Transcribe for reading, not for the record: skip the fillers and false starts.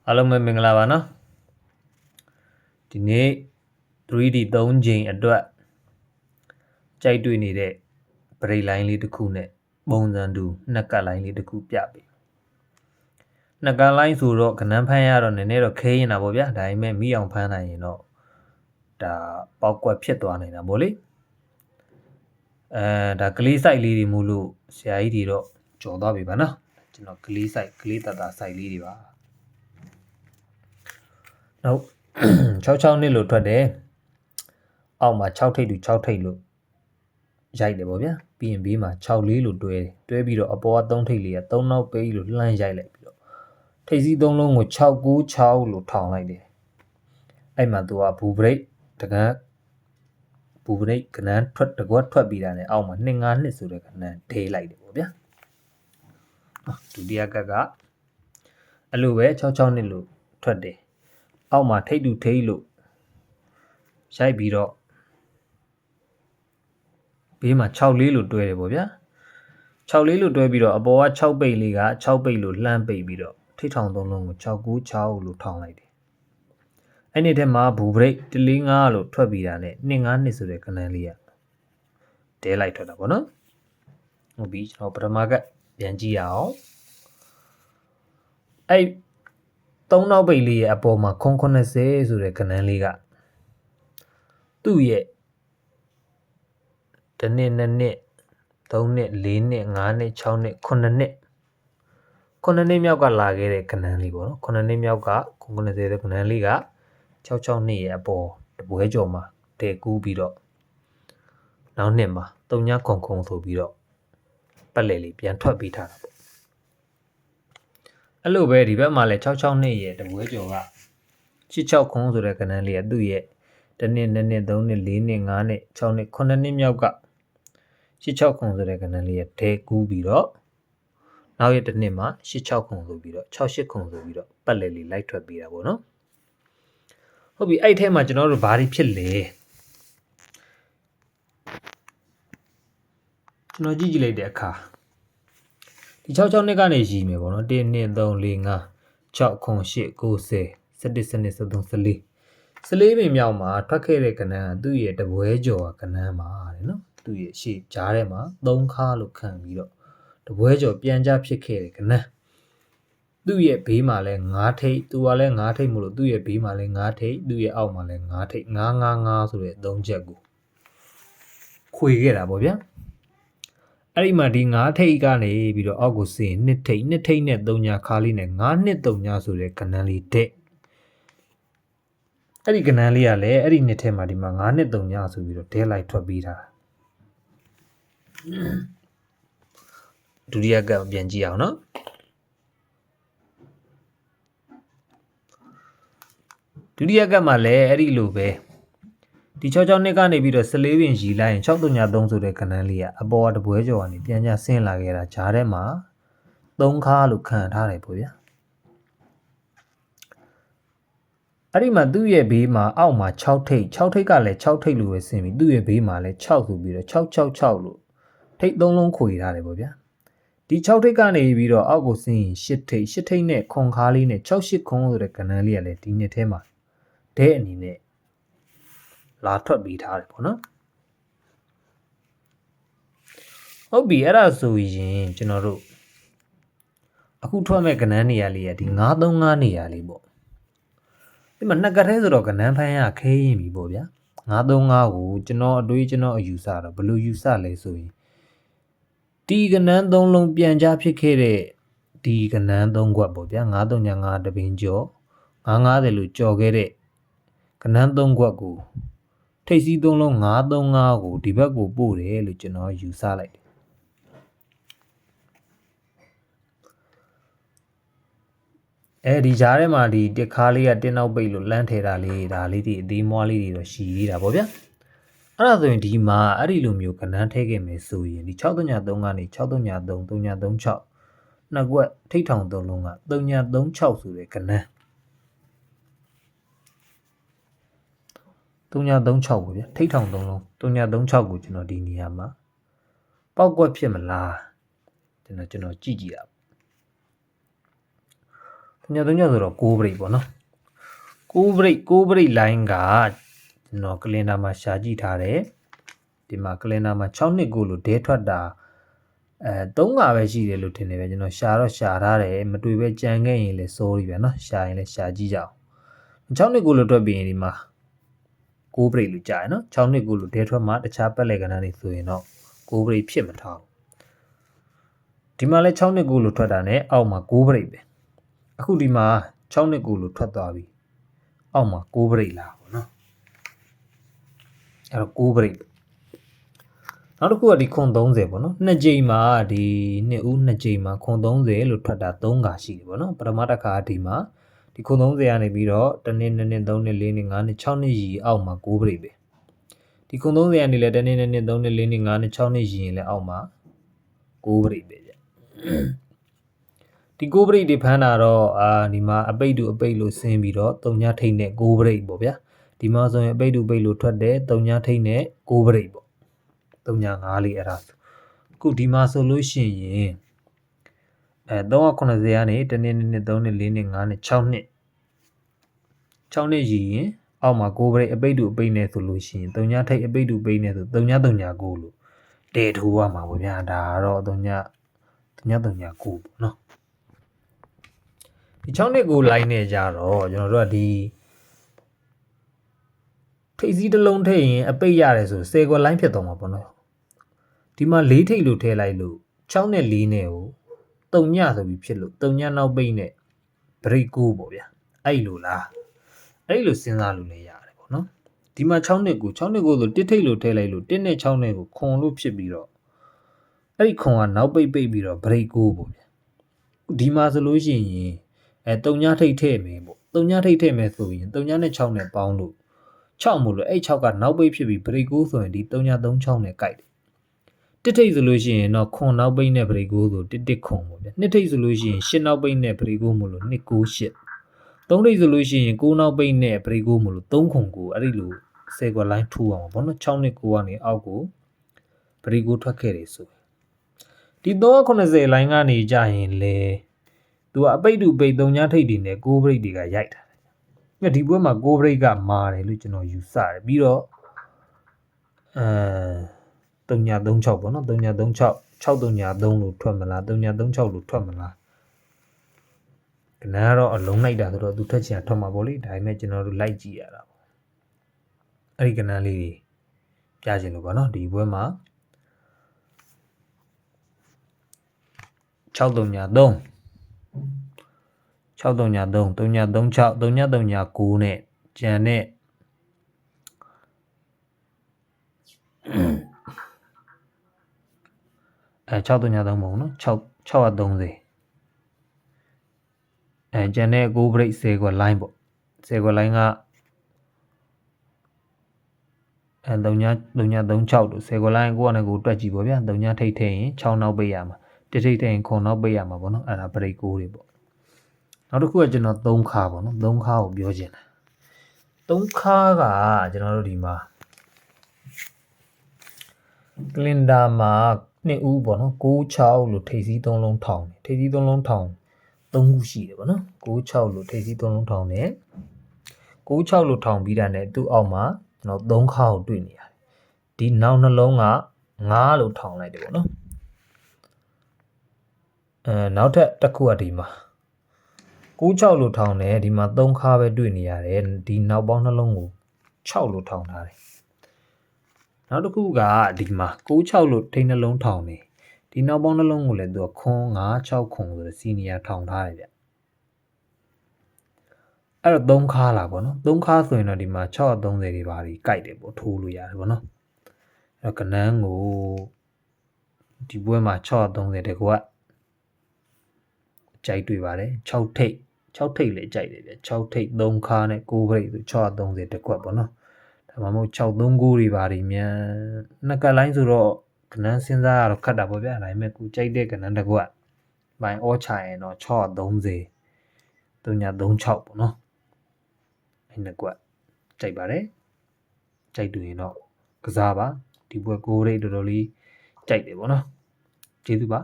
အားလုံးပဲမင်္ဂလာပါနော်ဒီနေ့ 3D 3ချိန်အတွက်ကြိုက်တွေ့နေတဲ့ break line လေးတစ်ခုနဲ့ပုံစံတူနှစ်ကတ် line လေးတစ်ခုပြပေးနှစ်ကတ် line ဆိုတော့ကဏ္ဍဖမ်းရတော့နည်းနည်းတော့ခဲရင်တာပေါ့ဗျာဒါပေမဲ့မိအောင်ဖမ်းနိုင်ရင်တော့ဒါပေါက်ကွက်ဖြစ်သွားနေတာပေါ့လေဒါကလေး site လေးတွေမို့လို့ဆရာကြီးတွေတော့ကြော်သွားပြီပါနော်ကျွန်တော်ကလေး site ကလေးတတ site လေးတွေပါနောက်66နှစ်လို့ထွက်တယ်အောက်မှာ6ထိပ်တူ6ထိပ်လို့ရိုက်တယ်ပေါ့ဗျာပြီးရင်ဘေးမှာ64လို့တွဲတယ်တွဲပြီးတော့အပေါ်က3ထိပ်လေးက3နောက်ပေးလို့လှမ်းရိုက်လိုက်ပြီးတော့ထိပ်စီး3လုံးကို696လို့ထောင်လိုက်တယ်အဲ့မှာသူကဘူဘရိတ်တကန်းဘူဘရိတ်ကနန်းထွက်တကွက်ထွက်ပြီးတာနဲ့အောက်မှာ252ဆိုတဲ့ကနန်းဒဲလိုက်တယ်ပေါ့ဗျာဒုတိယကတ်ကအလိုပဲ66နှစ်လို့ထွက်တယ်အောက်မှာထိပ်တူထိပ်လို့ရိုက်ပြီးတော့ဘေးမှာ64လို့တွဲတယ်ပေါ့ဗျာ64လို့တွဲပြီးတော့အပေါ်က6ပိတ်လေးက6ပိတ်လို့လှမ်းပိတ်ပြီးတော့ထိထောင်3လုံးကို696လို့ထောင်လိုက်တယ်အဲ့ဒီထဲမှာဘူဘရိတ်145လို့ထွက်ပြီးတာနဲ့252ဆိုတဲ့ကဏ္ဍလေးကဒဲလိုက်ထွက်တာပေါ့နော်ဟုတ်ပြီကျွန်တော်ပထမကပြန်ကြည့်ရအောင်အဲ့3နောက်ပိတ်လေးရဲ့အပေါ်မှာ80ဆိုတဲ့ကဏ္ဍလေးကသူ့ရဲ့1နှစ်2နှစ်3နှစ်4နှစ်5နှစ်6နှစ်9နှစ်9နှစ်မြောက်ကလာခဲ့တဲ့ကဏ္ဍလေးပေါ့နော်9နှစ်မြောက်က90တဲ့ကဏ္ဍလေးက66နှစ်ရဲ့အပေါ်တပွဲကျော်မှာတဲကူးပြီးတော့နောက်နှစ်မှာ3ခုဆိုပြီးတော့ပတ်လေလေးပြန်ထွက်ပေးထားတာပေါ့အဲ့လိုပဲဒီဘက်မှာလည်း66နှစ်ရဲ့တပွဲကျော်က86ခုဆိုတဲ့ကဏ္ဍလေးကသူ့ရဲ့1နှစ်2နှစ်3နှစ်4နှစ်5နှစ်6နှစ်9နှစ်မြောက်က86ခုဆိုတဲ့ကဏ္ဍလေးရဲ့တဲကူးပြီးတော့နောက်ရက်တစ်နှစ်မှာ86ခုဆိုပြီးတော့68ခုဆိုပြီးတော့ပတ်လေလေးလိုက်ထွက်ပေးတာပေါ့နော်ဟုတ်ပြီအဲ့ထဲမှာကျွန်တော်တို့ဘာတွေဖြစ်လဲကျွန်တော်ကြည့်လိုက်တဲ့အခါဒီ66နှစ်ကနေရှိမယ်ပေါ့နော်1 2 3 4 5 6 8 9 10 11 12 13 14ပင်မြောက်မှာထွက်ခဲ့တဲ့ကဏ္ဍကသူ့ရဲ့တပွဲကျော်ကဏ္ဍမှာတဲ့နော်သူ့ရဲ့ရှေ့ကြားထဲမှာ3ခါလို့ခံပြီးတော့တပွဲကျော်ပြန်ကြဖြစ်ခဲ့တဲ့ကဏ္ဍသူ့ရဲ့ဘေးမှာလဲ9ထိပ်သူကလဲ9ထိပ်မို့လို့သူ့ရဲ့ဘေးမှာလဲ9ထိပ်သူ့ရဲ့အောက်မှာလဲ9ထိပ်9ဆိုတဲ့3ချက်ကိုခွေခဲ့တာပေါ့ဗျာအဲ့ဒီမှာဒီ9ထိပ်ကနေပြီးတော့အောက်ကိုစင်2ထိပ်2ထိပ်နဲ့3ညာခါလေးနဲ့9နှစ်3ညာဆိုတဲ့ကဏ္ဍလေးတဲ့အဲ့ဒီကဏ္ဍလေးကလည်းအဲ့ဒီနှစ်ထဲမှာဒီမှာ9နှစ်3ညာဆိုပြီးတော့ဒဲလိုက်ထွက်ပြီးတာဒုတိယကပြန်ကြည့်အောင်နော်ဒုတိယကမှာလည်းအဲ့ဒီလိုပဲဒီ66နှစ်ကနေပြီးတော့14ပင်ရီလိုက်ရင်633ဆိုတဲ့ကဏ္ဍလေးကအပေါ်ကတပွဲကျော်ကနေပြန်ကြဆင်းလာခဲ့တာဂျားထဲမှာ3ခါလို့ခံထားတယ်ပေါ့ဗျာအဲ့ဒီမှာသူ့ရဲ့ဘေးမှာအောက်မှာ6ထိပ်6ထိပ်ကလည်း6ထိပ်လို့ပဲဆင်းပြီးသူ့ရဲ့ဘေးမှာလည်း6ဆိုပြီးတော့666လို့ထိပ်3လုံးခွေထားတယ်ပေါ့ဗျာဒီ6ထိပ်ကနေပြီးတော့အောက်ကိုဆင်းရင်8ထိပ်8ထိပ်နဲ့ခွန်ခါလေးနဲ့68ခွန်ဆိုတဲ့ကဏ္ဍလေးကလည်းဒီနှစ်ထဲမှာဒဲအနေနဲ့လာထွက်ပြီးထားတယ်ပေါ့နော်ဟုတ်ပြီအဲ့ဒါဆိုရင်ကျွန်တော်တို့အခုထွက်မဲ့ကဏ္ဍနေရာလေးကဒီ935နေရာလေးပေါ့ဒီမှာနှစ်ကထဲဆိုတော့ကဏ္ဍဖမ်းရခဲရင်ပြီပေါ့ဗျာ935ကိုကျွန်တော်အတွေးကျွန်တော်အယူဆတော့ဘယ်လိုယူဆလဲဆိုရင်ဒီကဏ္ဍ3လုံးပြန်ကြဖြစ်ခဲ့တဲ့ဒီကဏ္ဍ3ခွက်ပေါ့ဗျာ935တပင်ကျော်950လို့ကြော်ခဲ့တဲ့ကဏ္ဍ3ခွက်ကိုထိပ်စီး3လုံး935ကိုဒီဘက်ကိုပို့တယ်လို့ကျွန်တော်ယူဆလိုက်တယ်အဲဒီကြားထဲမှာဒီတစ်ခါလေးကတင်းနောက်ပိတ်လို့လမ်းထဲတာလေးဒါလေးဒီအသေးမွားလေးတွေတော့ရှည်ရတာပေါ့ဗျာအဲ့ဒါဆိုရင်ဒီမှာအဲ့ဒီလိုမျိုးကဏ္ဍထည့်ခဲ့မယ်ဆိုရင်ဒီ633ကနေ633 336နှစ်ကွက်ထိတ်ထောင်3လုံးက336ဆိုတဲ့ကဏ္ဍ336ပေါ့ဗျာထိတ်ထောင်3လုံး336ကိုကျွန်တော်ဒီနေရာမှာပေါက်ကွက်ဖြစ်မလားကျွန်တော်ကြည့်ကြည့်တာ ည3ညဆိုတော့6 break ပေါ့နော်6 break line ကကျွန်တော်ကလင်ဒါမှာရှာကြည့်ထားတယ်ဒီမှာကလင်ဒါမှာ6နှစ်ကိုလို့ဒဲထွက်တာ3ကပဲရှိတယ်လို့ထင်တယ်ပဲကျွန်တော်ရှာထားတယ်မတွေ့ပဲကြံခဲ့ရင်လည်း sorry ဗျာနော်ရှာရင်လည်းရှာကြည့်ကြအောင်6နှစ်ကိုလို့ထွက်ပြီးရင်ဒီမှာ6 break လို့ကြာရနော်6နှစ်ကိုလို့ဒဲထွက်မှာတခြားပတ်လည်ကဏ္ဍတွေဆိုရင်တော့6 break ဖြစ်မထားဘူးဒီမှာလည်း6နှစ်ကိုလို့ထွက်တာ ਨੇ အောက်မှာ6 break ပဲအခုဒီမှာ6နှစ်ကိုလို့ထွက်သွားပြီအောက်မှာ6 break လာပေါ့နော်အဲ့တော့6 break နောက်တစ်ခုကဒီခွန်30ပေါ့နော်နှစ်ကြိမ်မှာဒီနှစ်ဦးနှစ်ကြိမ်မှာခွန်30လို့ထွက်တာ3ခါရှိတယ်ပေါ့နော်ပထမတစ်ခါဒီမှာဒီခွန်30ကနေပြီးတော့တစ်နှစ်နှစ်နှစ်3နှစ်4နှစ်5နှစ်6နှစ်ရီအောက်မှာ6 break ပဲဒီခွန်30ကနေလည်းတစ်နှစ်နှစ်နှစ်3နှစ်4နှစ်5နှစ်6နှစ်ရီရင်လည်းအောက်မှာ6 break ပဲဗျဒီ6 break တွေဖမ်းတာတော့ဒီမှာအပိတ်တူအပိတ်လို့ဆင်းပြီးတော့3ညထိတ်နဲ့6 break ပေါ့ဗျာဒီမှာဆိုရင်အပိတ်တူပိတ်လို့ထွက်တယ်3ညထိတ်နဲ့6 break ပေါ့3ည5လေးအဲ့ဒါအခုဒီမှာဆိုလို့ရှိရင်390ကနေတစ်နှစ်နှစ်နှစ်3နှစ်4နှစ်5နှစ်6နှစ်6နှစ်ရည်ရင်အောက်မှာ6 break အပိတ်တူအပိတ်နဲ့ဆိုလို့ရှိရင်3ညထိတ်အပိတ်တူပိတ်နဲ့ဆို3ည9လို့တဲထိုးရမှာပေါ့ဗျာဒါကတော့3ည9ပေါ့နော်ဒီ6နှစ်ကိုလိုက်နေကြတော့ကျွန်တော်တို့ကဒီထိပ်စီးတစ်လုံးထည့်ရင်အပိတ်ရတယ်ဆို10ကွက်လိုင်းဖြစ်သွားမှာပေါ့နော်ဒီမှာ4ထိပ်လို့ထည့်လိုက်လို့6နဲ့4နဲ့ကို3ညဆိုပြီးဖြစ်လို့3ညနောက်ပိတ်နဲ့ break 9ပေါ့ဗျာအဲ့လိုလားအဲ့လိုစဉ်းစားလို့လည်းရတယ်ပေါ့နော်ဒီမှာ6နှစ်ကိုဆို1ထိပ်လို့ထည့်လိုက်လို့1နဲ့6နဲ့ကိုခွန်လို့ဖြစ်ပြီးတော့အဲ့ဒီခွန်ကနောက်ပိတ်ပြီးတော့ break 9ပေါ့ဗျာဒီမှာဆိုလို့ရှိရင်3ညထိပ်ထည့်မယ်ပေါ့3ညထိပ်ထည့်မယ်ဆိုရင်3ညနဲ့6နဲ့ပေါင်းလို့6မို့လို့အဲ့6ကနောက်ပိတ်ဖြစ်ပြီး break 9ဆိုရင်ဒီ3ည36နဲ့ကိုက်တယ်တစ်ထိပ်ဆိုလို့ရှိရင်တော့ခွန်နောက်ပိတ်နဲ့ break 9ဆိုတစ်ခွန်ပေါ့ဗျာနှစ်ထိပ်ဆိုလို့ရှိရင်8နောက်ပိတ်နဲ့ break 9မို့လို့298 3ထိပ်ဆိုလို့ရှိရင်9နောက်ပိတ်နဲ့ break 9မို့လို့3ခွန်9အဲ့ဒီလို10ကွက်လိုင်းထိုးအောင်ပေါ့နော်6နဲ့9ကနေအောက်ကို break 9ထွက်ခဲ့တယ်ဆိုဒီ390လိုင်းကနေကြရင်လေသူကအပိတ်တူပိတ်3ညထိပ်တွေနဲ့6 break တွေကရိုက်တာဒီဘက်မှာ6 break ကမာတယ်လို့ကျွန်တော်ယူဆတယ်ပြီးတော့336ပေါ့နော်336 633လို့ထွက်မလား336လို့ထွက်မလားကနန်းကတော့အလုံးလိုက်တာဆိုတော့သူထွက်ချင်တာထွက်မှာပေါ့လေဒါပေမဲ့ကျွန်တော်တို့လိုက်ကြည့်ရတာပေါ့အဲ့ဒီကနန်းလေးတွေပြချင်လို့ပေါ့နော်ဒီဘက်မှာ633 633 336 339နဲ့ကျန်တဲ့633မဟုတ်နော်630ကျန်တဲ့6 break 10ကွက် line ပေါ့10ကွက် line က3ည36တို့10ကွက် line ကိုကနေကိုတွက်ကြည့်ပေါ့ဗျာ3ညထိတ်ထည့်ရင်6နောက်ပိတ်ရမှာတစ်ထိတ်ထည့်ရင်9နောက်ပိတ်ရမှာပေါ့နော်အဲ့ဒါ break 9တွေပေါ့နောက်တစ်ခုကကျွန်တော်3ခါပေါ့နော်3ခါကိုပြောချင်တယ်3ခါကကျွန်တော်တို့ဒီမှာကလင်ဒါမှာနှစ်ဦးပေါ့နော်96လို့ထိပ်စီး3လုံးထောင်တယ်ထိပ်စီး3လုံးထောင်3ခုရှိတယ်ပေါ့နော်96လို့ထိပ်စီး3လုံးထောင်တယ်96လို့ထောင်ပြီးတာနဲ့သူ့အောက်မှာကျွန်တော်3ခါကိုတွေ့နေရတယ်ဒီနောက်နှလုံးက9လို့ထောင်လိုက်တယ်ပေါ့နော်နောက်ထပ်တစ်ခုကဒီမှာ96လို့ထောင်တယ်ဒီမှာ3ခါပဲတွေ့နေရတယ်ဒီနောက်ပေါင်းနှလုံးကို6လို့ထောင်ထားတယ်နောက်တစ်ခုကဒီမှာ96လို့ထိပ်နှလုံးထောင်နေဒီနောက်ပေါင်းနှလုံးကိုလည်းသူကခွန်56ခွန်ဆိုတဲ့စီနီယာထောင်ထားတယ်ဗျအဲ့တော့3ခါလာပေါ့နော်3ခါဆိုရင်တော့ဒီမှာ630တွေပါပြီးကြိုက်တယ်ပေါ့ထိုးလို့ရတယ်ပေါ့နော်အဲ့တော့ကနန်းကိုဒီဘွဲမှာ630တကွကြိုက်တွေ့ပါတယ်6ထိပ်လည်းကြိုက်တယ်ဗျ6ထိပ်3ခါနဲ့9ဘရိတ်ဆို630တကွပေါ့နော်ဒါမှမဟုတ်639တွေပါပြီးမြန်နှစ်ကလိုင်းဆိုတော့ကနန်းစဉ်းစားရတော့ခတ်တာပေါ့ဗျာဒါပေမဲ့ကိုကြိုက်တဲ့ကနန်းတကွမိုင်အောချရင်တော့630 336ပေါ့နော်အဲ့နှစ်ကွကြိုက်ပါတယ်ကြိုက်တွေ့ရင်တော့ကစားပါဒီဘွဲ9ဘရိတ်တော်တော်လေးကြိုက်တယ်ပေါ့နော်ကျေးဇူးပါ